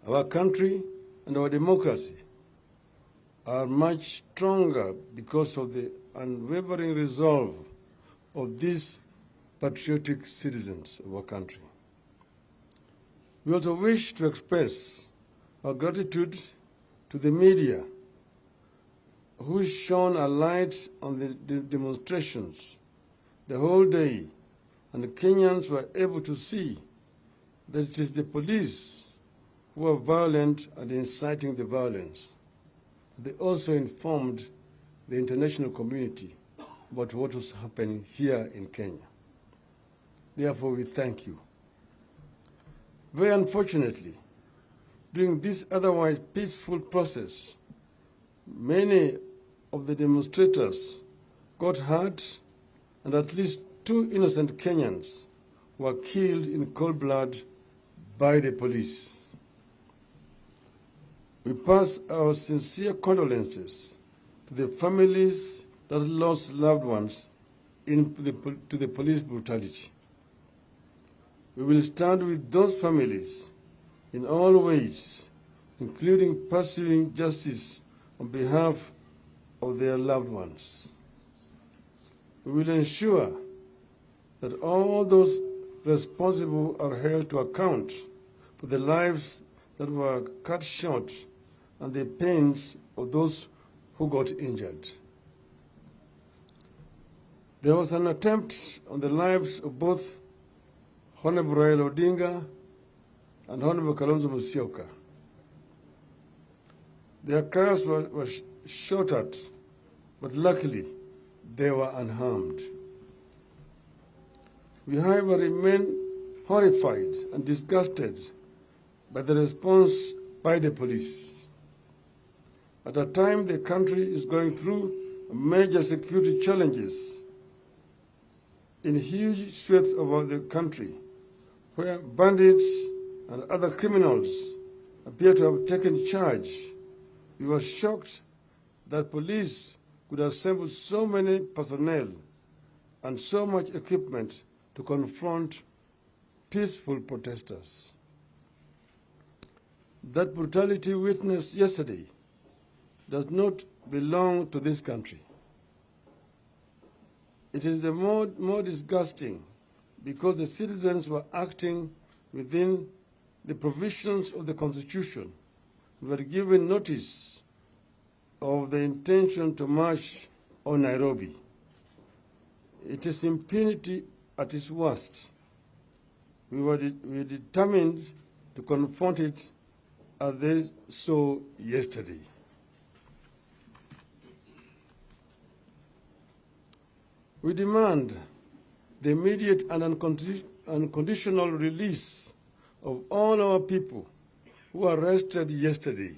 Our country and our democracy are much stronger because of the unwavering resolve of these patriotic citizens of our country. We also wish to express our gratitude to the media who shone a light on the demonstrations the whole day, and Kenyans were able to see that it is the police who are violent and inciting the violence. They also informed the international community about what was happening here in Kenya. Therefore, we thank you. Very unfortunately, during this otherwise peaceful process, many of the demonstrators got hurt, and at least 2 innocent Kenyans were killed in cold blood by the police. We pass our sincere condolences to the families that lost loved ones to the police brutality. We will stand with those families in all ways, including pursuing justice on behalf of their loved ones. We will ensure that all those responsible are held to account for the lives that were cut short and the pains of those who got injured. There was an attempt on the lives of both Honorable Raila Odinga and Honorable Kalonzo Musyoka. Their cars were shot at, but luckily they were unharmed. We, however, remain horrified and disgusted by the response by the police. At a time the country is going through major security challenges in huge swaths of the country, where bandits and other criminals appear to have taken charge, we were shocked that police could assemble so many personnel and so much equipment to confront peaceful protesters. That brutality witnessed yesterday does not belong to this country. It is the more disgusting because the citizens were acting within the provisions of the Constitution and were given notice of the intention to march on Nairobi. It is impunity at its worst. We were determined to confront it as they saw yesterday. We demand the immediate and unconditional release of all our people who were arrested yesterday.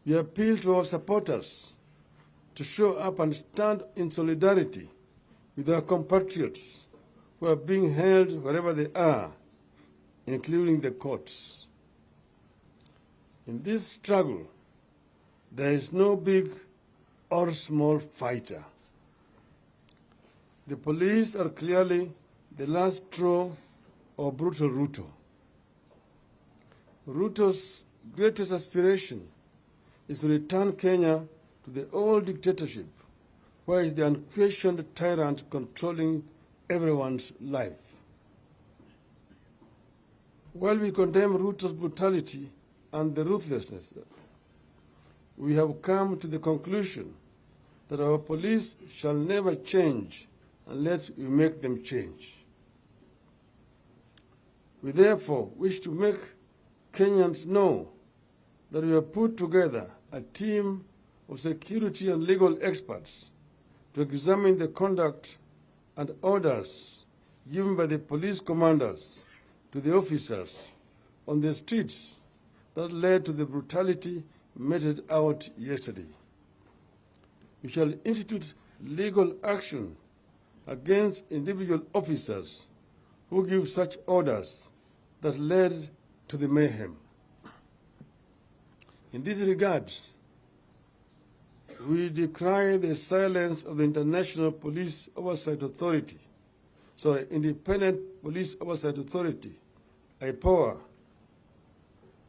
We appeal to our supporters to show up and stand in solidarity with our compatriots who are being held wherever they are, including the courts. In this struggle, there is no big or small fighter. The police are clearly the last straw of brutal Ruto. Ruto's greatest aspiration is to return Kenya to the old dictatorship, where he is the unquestioned tyrant controlling everyone's life. While we condemn Ruto's brutality and the ruthlessness, we have come to the conclusion that our police shall never change unless we make them change. We therefore wish to make Kenyans know that we have put together a team of security and legal experts to examine the conduct and orders given by the police commanders to the officers on the streets that led to the brutality meted out yesterday. We shall institute legal action against individual officers who give such orders that led to the mayhem. In this regard, we decry the silence of the International Police Oversight Authority, Independent Police Oversight Authority, IPOA,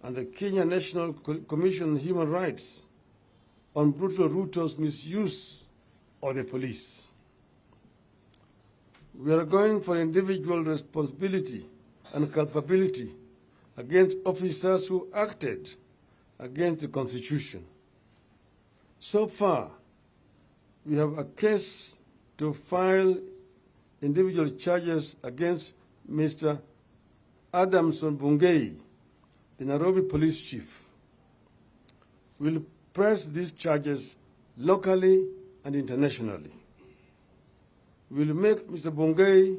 and the Kenya National Commission on Human Rights on brutal Ruto's misuse of the police. We are going for individual responsibility and culpability against officers who acted against the Constitution. So far, we have a case to file individual charges against Mr. Adamson Bungei, the Nairobi police chief. We'll press these charges locally and internationally. We'll make Mr. Bungei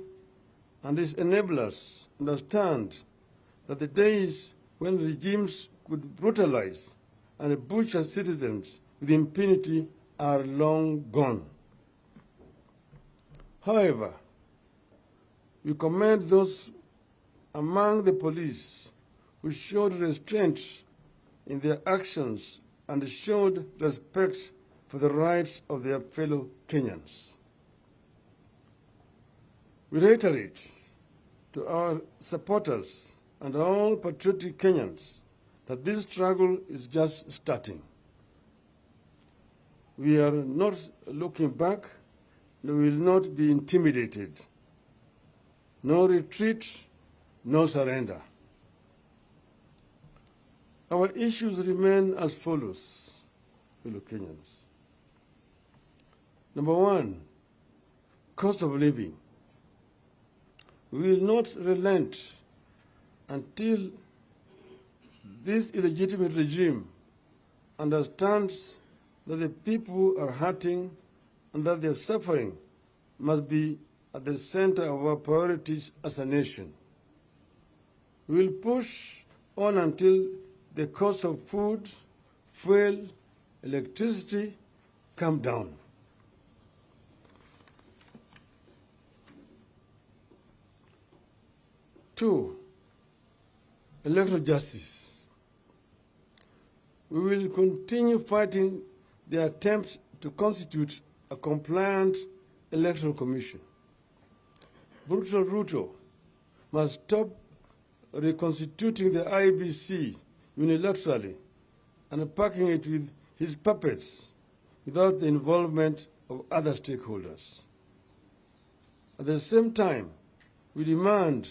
and his enablers understand that the days when regimes could brutalize and butcher citizens with impunity are long gone. However, we commend those among the police who showed restraint in their actions and showed respect for the rights of their fellow Kenyans. We reiterate to our supporters and all patriotic Kenyans that this struggle is just starting. We are not looking back, and we will not be intimidated. No retreat, no surrender. Our issues remain as follows, fellow Kenyans. Number one, cost of living. We will not relent until this illegitimate regime understands that the people are hurting and that their suffering must be at the center of our priorities as a nation. We will push on until the cost of food, fuel, electricity come down. Two, electoral justice. We will continue fighting the attempt to constitute a compliant electoral commission. Brutal Ruto must stop reconstituting the IEBC unilaterally and packing it with his puppets without the involvement of other stakeholders. At the same time, we demand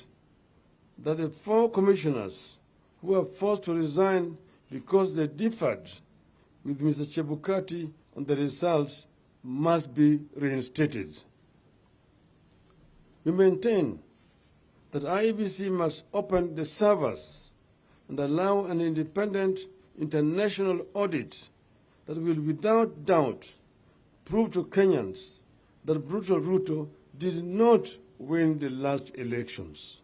that the 4 commissioners who were forced to resign because they differed with Mr. Chebukati on the results must be reinstated. We maintain that IEBC must open the servers and allow an independent international audit that will without doubt prove to Kenyans that brutal Ruto did not win the last elections.